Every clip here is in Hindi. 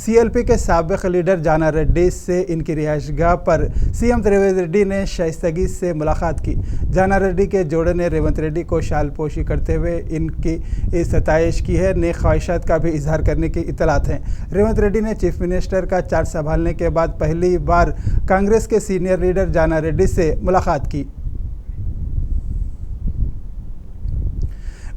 सीएलपी के साबिक लीडर जाना रेड्डी से इनकी रिहाइशगाह पर सीएम रेवंत रेड्डी ने शाइस्तगी से मुलाकात की। जाना रेड्डी के जोड़े ने रेवंत रेड्डी को शालपोशी करते हुए इनकी सताइश की है। नेक ख्वाहिशात का भी इजहार करने की इतलात हैं। रेवंत रेड्डी ने चीफ मिनिस्टर का चार्ज संभालने के बाद पहली बार कांग्रेस के सीनियर लीडर जाना रेड्डी से मुलाकात की।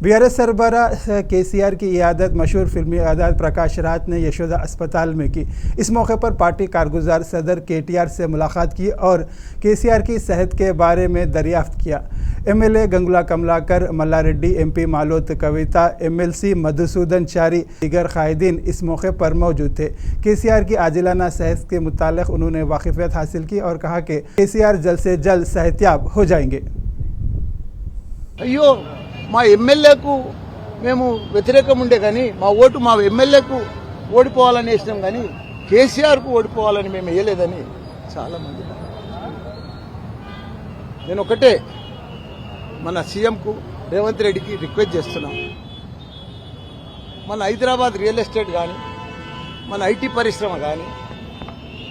बीआरएस सरबराह केसीआर की इयादत मशहूर फिल्मी अदाकार प्रकाश राज ने यशोदा अस्पताल में की। इस मौके पर पार्टी कारगुजार सदर केटीआर से मुलाकात की और केसीआर की सेहत के बारे में दरियाफ्त किया। एमएलए गंगुला कमलाकर, मल्ला रेड्डी, एमपी मालोत कविता, एमएलसी मधुसूदन चारी, दीगर कायदीन इस मौके पर मौजूद थे। केसीआर की आजिलाना सेहत के मुतालिक उन्होंने वाकिफियत हासिल की और कहा कि केसीआर जल्द से जल्द सेहतयाब हो जाएंगे। మా ఎమ్మెల్యేకు మేము వ్యతిరేకం ఉండే కానీ మా ఓటు మా ఎమ్మెల్యేకు ఓడిపోవాలని వేసినాం కానీ కేసీఆర్కు ఓడిపోవాలని మేము వేయలేదని చాలామంది. నేను ఒకటే మన సీఎంకు రేవంత్ రెడ్డికి రిక్వెస్ట్ చేస్తున్నాం. మన హైదరాబాద్ రియల్ ఎస్టేట్ కానీ మన ఐటీ పరిశ్రమ కానీ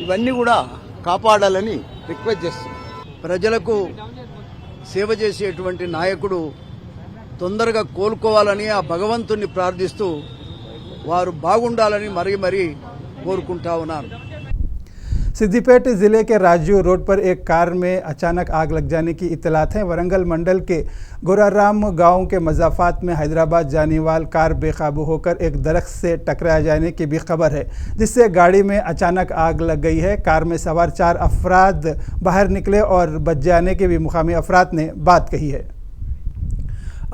ఇవన్నీ కూడా కాపాడాలని రిక్వెస్ట్ చేస్తున్నాం. ప్రజలకు సేవ చేసేటువంటి నాయకుడు తొందరగా కోలుకోవాలని ఆ భగవంతుని ప్రార్థిస్తూ వారు బాగుండాలని మరీ కోరుకుంటా ఉన్నారు. सिद्दीपेट ज़िले के राजू रोड पर एक कार में अचानक आग लग जाने की इत्तलात हैं। वरंगल मंडल के गोराराम गांव के मज़ाफ़ात में हैदराबाद जाने वाली कार बेकाबू होकर एक दरख्त से टकरा जाने की भी खबर है, जिससे गाड़ी में अचानक आग लग गई है। कार में सवार 4 अफराद बाहर निकले और बच जाने के भी मुकामी अफराद ने बात कही है।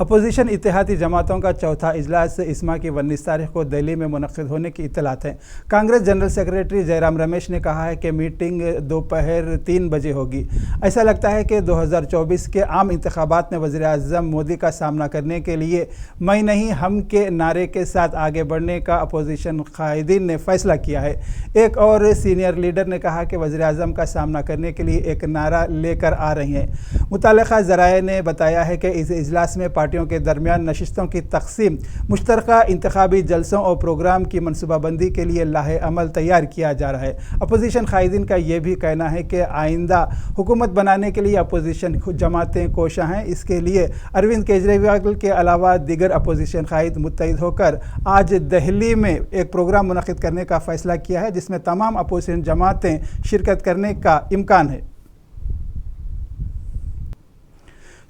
अपोजिशन इत्तेहादी जमातों का चौथा इजलास इस माह की 19 तारीख को दिल्ली में मुनक़्क़िद होने की इत्तलात हैं। कांग्रेस जनरल सेक्रेटरी जयराम रमेश ने कहा है कि मीटिंग दोपहर 3 बजे होगी। ऐसा लगता है कि 2024 के आम इंतखाबात में वज़ीर-ए-आज़म मोदी का सामना करने के लिए मैं नहीं हम के नारे के साथ आगे बढ़ने का अपोजिशन कायदीन ने फैसला किया है। एक और सीनियर लीडर ने कहा कि वज़ीर-ए-आज़म का सामना करने के लिए एक नारा लेकर आ रही हैं। मुताल्लिक़ा ज़राए ने बताया है कि इस इजलास में पार्टियों के दरमियान नशिस्तों की तकसीम, मुश्तरका इंतखाबी जलसों और प्रोग्राम की मनसूबाबंदी के लिए लाहे अमल तैयार किया जा रहा है। अपोजिशन कायदीन का यह भी कहना है कि आइंदा हुकूमत बनाने के लिए अपोजिशन जमातें कोशा हैं। इसके लिए अरविंद केजरीवाल के अलावा दीगर अपोजिशन कायद मुत्तहिद होकर आज दिल्ली में एक प्रोग्राम मुनक़्क़िद करने का फ़ैसला किया है, जिसमें तमाम अपोजिशन जमातें शिरकत करने का इम्कान है।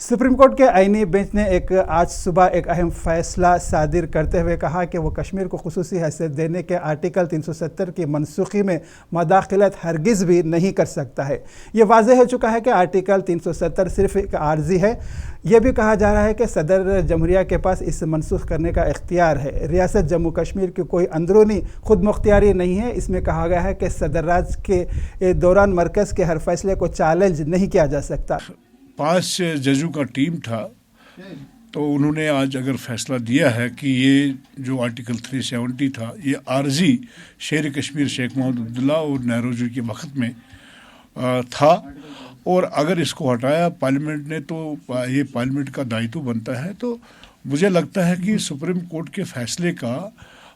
सुप्रीम कोर्ट के आईनी बेंच ने आज सुबह एक अहम फैसला सादिर करते हुए कहा कि वो कश्मीर को खुसूसी हैसियत देने के आर्टिकल 370 की मनसूखी में मदाखलत हरगिज़ भी नहीं कर सकता है। ये वाज़ेह हो चुका है कि आर्टिकल 370 सिर्फ एक आर्जी है। यह भी कहा जा रहा है कि सदर जमहूरिया के पास इस मनसूख करने का इख्तियार है। रियासत जम्मू कश्मीर की कोई अंदरूनी खुद मुख्तियारी नहीं है। इसमें कहा गया है कि सदर राज के दौरान मरकज़ के हर फैसले को चैलेंज नहीं किया जा सकता। 5 जजों का टीम था, तो उन्होंने आज अगर फैसला दिया है कि ये जो आर्टिकल 370 था ये आर्जी शेर कश्मीर शेख मोहम्मद अब्दुल्ला और नेहरू के वक्त में था, और अगर इसको हटाया पार्लियामेंट ने तो ये पार्लियामेंट का दायित्व बनता है। तो मुझे लगता है कि सुप्रीम कोर्ट के फैसले का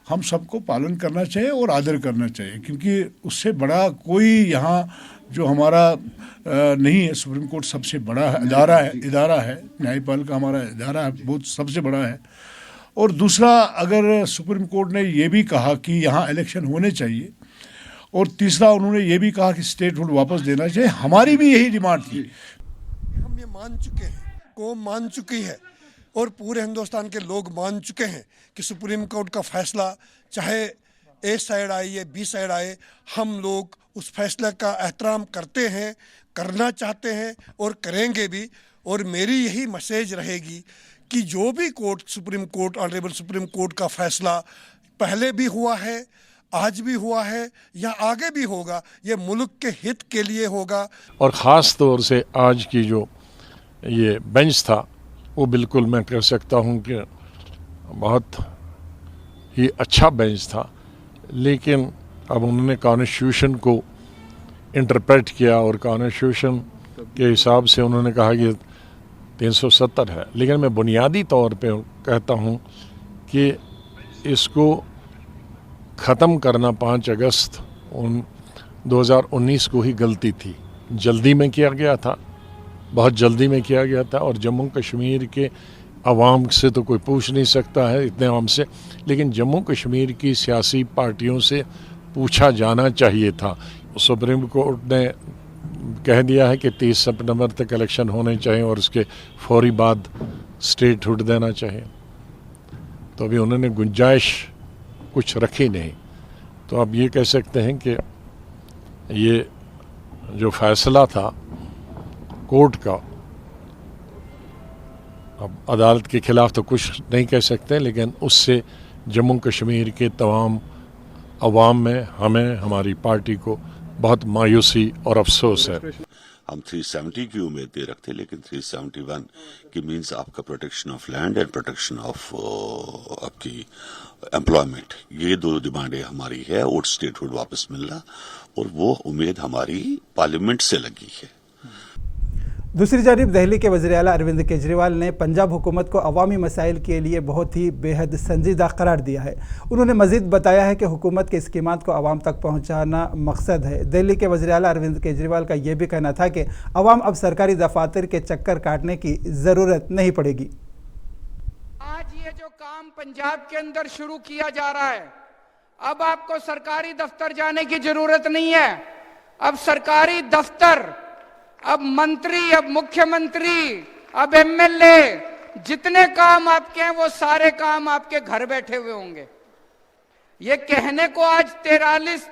हम सबको पालन करना चाहिए और आदर करना चाहिए, क्योंकि उससे बड़ा कोई यहाँ जो हमारा नहीं है। सुप्रीम कोर्ट सबसे बड़ा इदारा है, न्यायपालिका हमारा इदारा है, बहुत सबसे बड़ा है। और दूसरा, अगर सुप्रीम कोर्ट ने ये भी कहा कि यहाँ इलेक्शन होने चाहिए, और तीसरा उन्होंने ये भी कहा कि स्टेटहुड वापस देना चाहिए, हमारी भी यही डिमांड थी। हम ये मान चुके हैं, कौम मान चुकी है और पूरे हिंदुस्तान के लोग मान चुके हैं कि सुप्रीम कोर्ट का फैसला चाहे ए साइड आए या बी साइड आए, हम लोग उस फैसले का एहतराम करते हैं, करना चाहते हैं और करेंगे भी। और मेरी यही मैसेज रहेगी कि जो भी supreme court honourable supreme court का फैसला पहले भी हुआ है, आज भी हुआ है या आगे भी होगा, ये मुल्क के हित के लिए होगा। और ख़ास तौर से आज की जो ये बेंच था वो बिल्कुल मैं कह सकता हूँ कि बहुत ही अच्छा बेंच था, लेकिन अब उन्होंने कॉन्स्टिट्यूशन को इंटरप्रेट किया और कॉन्स्टिट्यूशन के हिसाब से उन्होंने कहा कि 370 है। लेकिन मैं बुनियादी तौर पे कहता हूँ कि इसको ख़त्म करना 5 अगस्त 2019 को ही गलती थी। जल्दी में किया गया था, बहुत जल्दी में किया गया था, और जम्मू कश्मीर के अवाम से तो कोई पूछ नहीं सकता है इतने आम से, लेकिन जम्मू कश्मीर की सियासी पार्टियों से पूछा जाना चाहिए था। सुप्रीम कोर्ट ने कह दिया है कि 30 सितंबर तक इलेक्शन होने चाहिए और उसके फौरी बाद स्टेटहुड देना चाहिए, तो अभी उन्होंने गुंजाइश कुछ रखी नहीं। तो अब ये कह सकते हैं कि ये जो फैसला था कोर्ट का, अब अदालत के खिलाफ तो कुछ नहीं कह सकते, लेकिन उससे जम्मू कश्मीर के तमाम अवाम में, हमें, हमारी पार्टी को बहुत मायूसी और अफसोस है। हम 370 की उम्मीद दे रखते, लेकिन 371 की मीन्स आपका protection of land and protection of आपकी एम्प्लॉयमेंट, ये 2 डिमांडें हमारी है, और स्टेटहुड वापस मिलना, और वो उम्मीद हमारी पार्लियामेंट से लगी है। दूसरी जानिब दिल्ली के वज़ीर आला अरविंद केजरीवाल ने पंजाब हुकूमत को अवामी मसाइल के लिए बहुत ही बेहद संजीदा करार दिया है। उन्होंने मज़ीद बताया है कि हुकूमत के स्कीमात को अवाम तक पहुंचाना मकसद है। दिल्ली के वज़ीर आला अरविंद केजरीवाल का यह भी कहना था कि अवाम अब सरकारी दफातर के चक्कर काटने की ज़रूरत नहीं पड़ेगी। आज ये जो काम पंजाब के अंदर शुरू किया जा रहा है, अब आपको सरकारी दफ्तर जाने की जरूरत नहीं है। अब सरकारी दफ्तर, अब मंत्री, अब मुख्यमंत्री, अब एमएलए, जितने काम आपके हैं वो सारे काम आपके घर बैठे हुए होंगे। ये कहने को आज 43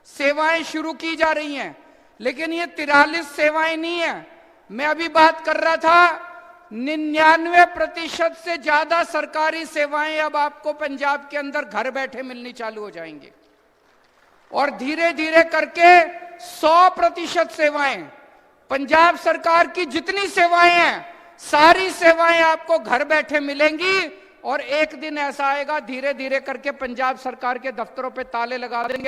सेवाएं शुरू की जा रही हैं, लेकिन ये 43 सेवाएं नहीं है। मैं अभी बात कर रहा था, 99% से ज्यादा सरकारी सेवाएं अब आपको पंजाब के अंदर घर बैठे मिलनी चालू हो जाएंगी, और धीरे धीरे करके 100% सेवाएं, पंजाब सरकार की जितनी सेवाएं हैं सारी सेवाएं आपको घर बैठे मिलेंगी। और एक दिन ऐसा आएगा, धीरे धीरे करके पंजाब सरकार के दफ्तरों पे ताले लगा देंगे।